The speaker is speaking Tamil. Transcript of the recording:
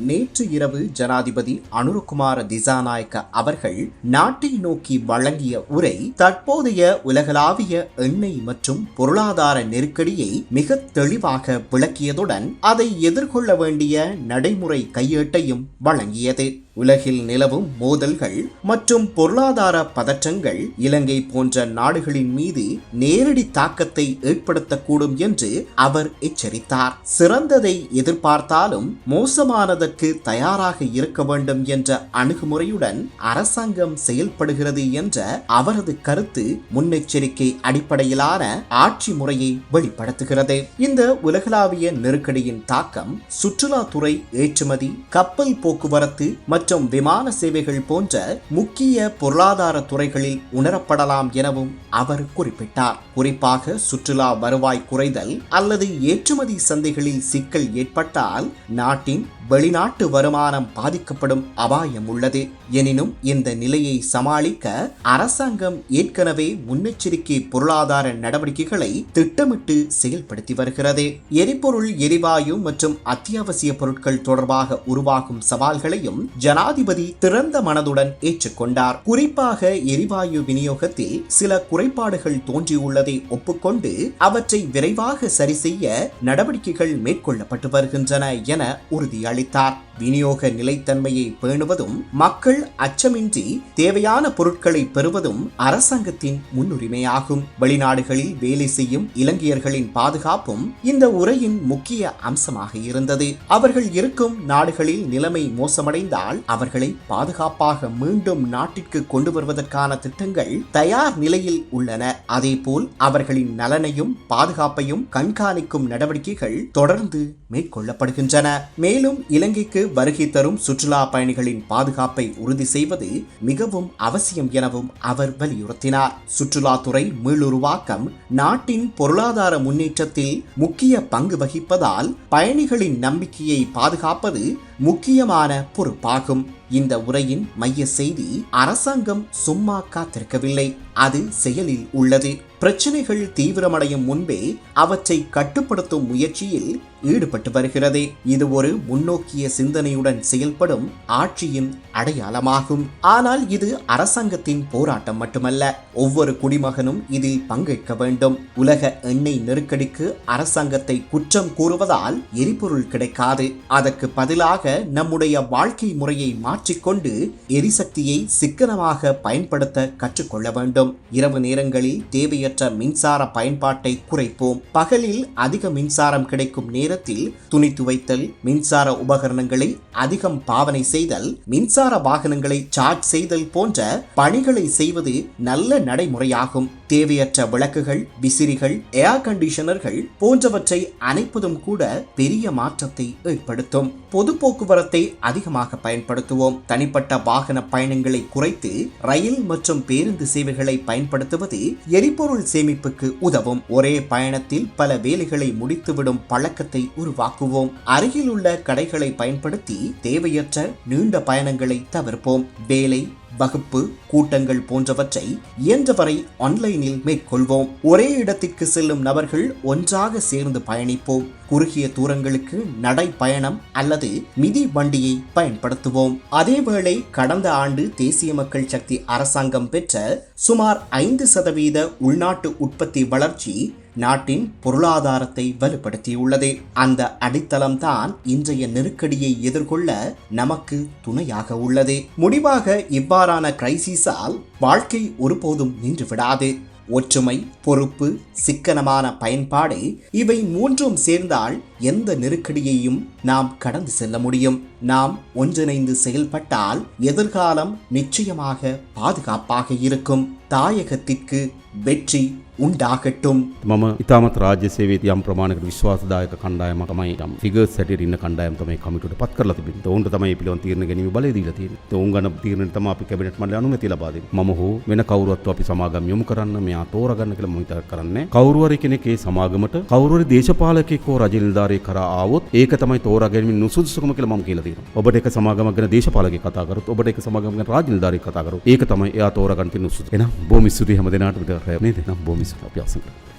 நேற்று இரவு ஜனாதிபதி அனுரகுமார திசாநாயக்க அவர்கள் நாட்டை நோக்கி வழங்கிய உரை தற்போதைய உலகளாவிய எண்ணெய் மற்றும் பொருளாதார நெருக்கடியை மிக தெளிவாக விளக்கியதுடன் அதை எதிர்கொள்ள வேண்டிய நடைமுறை கையேட்டையும் வழங்கியது. உலகில் நிலவும் மோதல்கள் மற்றும் பொருளாதார பதற்றங்கள் இலங்கை போன்ற நாடுகளின் மீது நேரடி தாக்கத்தை ஏற்படுத்தக்கூடும் என்று அவர் எச்சரித்தார். சிறந்ததை எதிர்பார்த்தாலும் மோசமானதற்கு தயாராக இருக்க வேண்டும் என்ற அணுகுமுறையுடன் அரசாங்கம் செயல்படுகிறது என்ற அவரது கருத்து முன்னெச்சரிக்கை அடிப்படையிலான ஆட்சி முறையை வெளிப்படுத்துகிறது. இந்த உலகளாவிய நெருக்கடியின் தாக்கம் சுற்றுலாத்துறை, ஏற்றுமதி, கப்பல் போக்குவரத்து மற்றும் விமான சேவைகள் போன்ற முக்கிய பொருளாதார துறைகளில் உணரப்படலாம் எனவும் அவர் குறிப்பிட்டார். குறிப்பாக சுற்றுலா வருவாய் குறைதல் அல்லது ஏற்றுமதி சந்தைகளில் சிக்கல் ஏற்பட்டால் நாட்டின் வெளிநாட்டு வருமானம் பாதிக்கப்படும் அபாயம் உள்ளது. எனினும் இந்த நிலையை சமாளிக்க அரசாங்கம் ஏற்கனவே முன்னெச்சரிக்கை பொருளாதார நடவடிக்கைகளை திட்டமிட்டு செயல்படுத்தி வருகிறது. எரிபொருள், எரிவாயு மற்றும் அத்தியாவசிய பொருட்கள் தொடர்பாக உருவாகும் சவால்களையும் ஜனாதிபதி திறந்த மனதுடன் ஏற்றுக்கொண்டார். குறிப்பாக எரிவாயு விநியோகத்தில் சில குறைபாடுகள் தோன்றியுள்ளதை ஒப்புக்கொண்டு அவற்றை விரைவாக சரி செய்ய நடவடிக்கைகள் மேற்கொள்ளப்பட்டு வருகின்றன என உறுதியளித்தார். விநியோக நிலைத்தன்மையை பேணுவதும் மக்கள் அச்சமின்றி தேவையான பொருட்களை பெறுவதும் அரசாங்கத்தின் முன்னுரிமையாகும். வெளிநாடுகளில் வேலை செய்யும் இலங்கையர்களின் பாதுகாப்பும் இந்த உரையின் முக்கிய அம்சமாக இருந்தது. அவர்கள் இருக்கும் நாடுகளில் நிலைமை மோசமடைந்தால் அவர்களை பாதுகாப்பாக மீண்டும் நாட்டிற்கு கொண்டு வருவதற்கான திட்டங்கள் தயார் நிலையில் உள்ளன. அதேபோல் அவர்களின் நலனையும் பாதுகாப்பையும் கண்காணிக்கும் நடவடிக்கைகள் தொடர்ந்து மேற்கொள்ளப்படுகின்றன. மேலும் இலங்கைக்கு வருகை தரும் சுற்றுலா பயணிகளின் பாதுகாப்பை உறுதி செய்வது மிகவும் அவசியம் எனவும் அவர் வலியுறுத்தினார். சுற்றுலாத்துறை மீளுருவாக்கம் நாட்டின் பொருளாதார முன்னேற்றத்தில் முக்கிய பங்கு வகிப்பதால் பயணிகளின் நம்பிக்கையை பாதுகாப்பது முக்கியமான பொறுப்பாகும். இந்த உரையின் மைய செய்தி, அரசாங்கம் சும்மா காத்திருக்கவில்லை, அது செயலில் உள்ளது. பிரச்சனைகள் தீவிரமடையும் முன்பே அவற்றை கட்டுப்படுத்தும் முயற்சியில் ஈடுபட்டு வருகிறது. இது ஒரு முன்னோக்கிய சிந்தனையுடன் செயல்படும் ஆட்சியின் அடையாளமாகும். ஆனால் இது அரசாங்கத்தின் போராட்டம் மட்டுமல்ல, ஒவ்வொரு குடிமகனும் இதில் பங்கேற்க வேண்டும். உலக எண்ணெய் நெருக்கடிக்கு அரசாங்கத்தை குற்றம் கூறுவதால் எரிபொருள் கிடைக்காது. அதற்கு பதிலாக நம்முடைய வாழ்க்கை முறையை மாற்றிக்கொண்டு எரிசக்தியை சிக்கனமாக பயன்படுத்த கற்றுக்கொள்ள வேண்டும். இரவு நேரங்களில் தேவையற்ற மின்சார பயன்பாட்டை குறைப்போம். பகலில் அதிக மின்சாரம் கிடைக்கும் நேரத்தில் துணி துவைத்தல், மின்சார உபகரணங்களை அதிகம் பாவனை செய்தல், மின்சார வாகனங்களை சார்ஜ் செய்தல் போன்ற பணிகளை செய்வது நல்ல நடைமுறையாகும். தேவையற்ற விளக்குகள், விசிறிகள், ஏர் கண்டிஷனர்கள் போன்றவற்றை அணைப்பதும் கூட பெரிய மாற்றத்தை ஏற்படுத்தும். பொது போக்குவரத்தை அதிகமாக பயன்படுத்துவோம். தனிப்பட்ட வாகன பயணங்களை குறைத்து ரயில் மற்றும் பேருந்து சேவைகளை பயன்படுத்துவது எரிபொருள் சேமிப்புக்கு உதவும். ஒரே பயணத்தில் பல வேலைகளை முடித்துவிடும் பழக்கத்தை உருவாக்குவோம். அருகில் உள்ள கடைகளை பயன்படுத்தி தேவையற்ற நீண்ட பயணங்களை தவிர்ப்போம். வேலை, வகுப்பு, கூட்டங்கள் போன்றவற்றை இயன்றவரை ஆன்லைனில் மேற்கொள்வோம். ஒரே இடத்திற்கு செல்லும் நபர்கள் ஒன்றாக சேர்ந்து பயணிப்போம். குறுகிய தூரங்களுக்கு நடை பயணம் அல்லது மிதி வண்டியை பயன்படுத்துவோம். அதேவேளை கடந்த ஆண்டு தேசிய மக்கள் சக்தி அரசாங்கம் பெற்ற சுமார் 5% உள்நாட்டு உற்பத்தி வளர்ச்சி நாட்டின் பொருளாதாரத்தை வலுப்படுத்தியுள்ளது. அந்த அடித்தளம்தான் இன்றைய நெருக்கடியை எதிர்கொள்ள நமக்கு துணையாக உள்ளது. முடிவாக இவ்வாறான கிரைசிஸால் வாழ்க்கை ஒருபோதும் நின்றுவிடாது. ஒற்றுமை, பொறுப்பு, சிக்கனமான பயன்பாடு, இவை மூன்றும் சேர்ந்தால் எந்த நெருக்கடியையும் நாம் கடந்து செல்ல முடியும். நாம் ஒன்றிணைந்து செயல்பட்டால் எதிர்காலம் நிச்சயமாக பாதுகாப்பாக இருக்கும். தாயகத்திற்கு வெற்றி උන්ඩාකටුම් මම ඉතාමත් රාජ්‍ය සේවයේ යම් ප්‍රමාණයකට විශ්වාසදායක කණ්ඩායමක් තමයි යම් ෆිගර්ස් හැටියට ඉන්න කණ්ඩායම තමයි කමිටුවට පත් කරලා තිබෙන්නේ. උන්ට තමයි පිළිවන් තීරණ ගැනීම බලය දීලා තියෙන්නේ. ඒ උන් ගන්න තීරණයට තමයි අපි කැබිනට් මණ්ඩලය අනුමැතිය ලබා දෙන්නේ. මම හෝ වෙන කවුරුවත් අපි සමාගම් යොමු කරන්න මෙයා තෝරගන්න කියලා මම හිතා කරන්නේ. කවුරු හරි කෙනෙක් ඒ සමාගමට කවුරු හරි දේශපාලකයෙක් හෝ රජ නිලධාරියෙක් කරා ආවොත් ඒක තමයි තෝරා ගැනීම නුසුදුසුකම කියලා මම කියලා තියෙනවා. ඔබට එක සමාගමක් ගැන දේශපාලකයෙක් කතා කරොත් ඔබට එක සමාගමක් ගැන රාජ නිලධාරියෙක් කතා කරොත් ඒක තමයි එයා තෝරා ගන්න තියෙන නුසුදුසුකම. එහෙනම් බොහොම ස්තුතියි හැම දිනාටම නේද? එහෙනම් බොහොම ස්තුතියි අපි අවසන් කරමු.